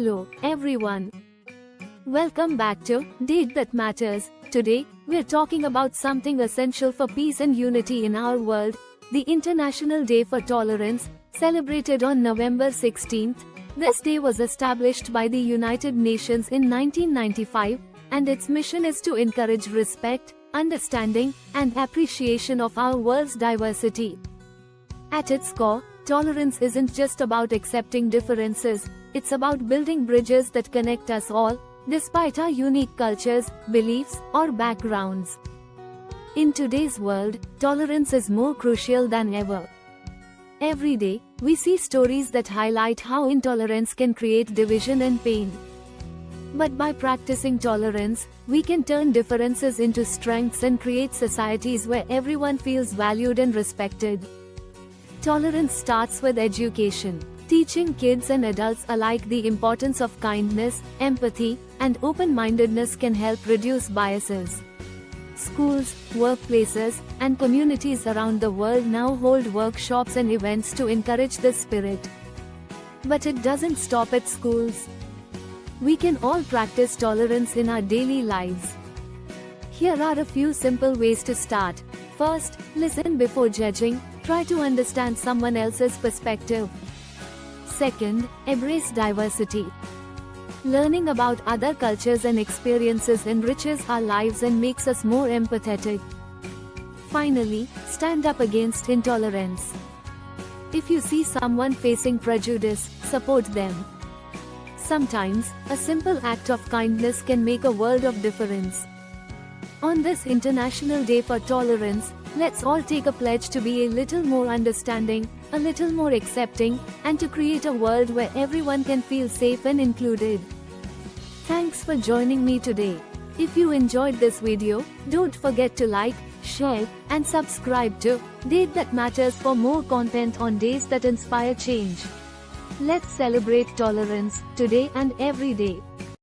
Hello, everyone. Welcome back to Date That Matters. Today, we're talking about something essential for peace and unity in our world, the International Day for Tolerance, celebrated on November 16th. This day was established by the United Nations in 1995, and its mission is to encourage respect, understanding, and appreciation of our world's diversity. At its core, tolerance isn't just about accepting differences, it's about building bridges that connect us all, despite our unique cultures, beliefs, or backgrounds. In today's world, tolerance is more crucial than ever. Every day, we see stories that highlight how intolerance can create division and pain. But by practicing tolerance, we can turn differences into strengths and create societies where everyone feels valued and respected. Tolerance starts with education. Teaching kids and adults alike the importance of kindness, empathy, and open-mindedness can help reduce biases. Schools, workplaces, and communities around the world now hold workshops and events to encourage this spirit. But it doesn't stop at schools. We can all practice tolerance in our daily lives. Here are a few simple ways to start. First, listen before judging. Try to understand someone else's perspective. Second, embrace diversity. Learning about other cultures and experiences enriches our lives and makes us more empathetic. Finally, stand up against intolerance. If you see someone facing prejudice, support them. Sometimes, a simple act of kindness can make a world of difference. On this International Day for Tolerance, let's all take a pledge to be a little more understanding, a little more accepting, and to create a world where everyone can feel safe and included. Thanks for joining me today. If you enjoyed this video, don't forget to like, share, and subscribe to Date That Matters for more content on days that inspire change. Let's celebrate tolerance, today and every day.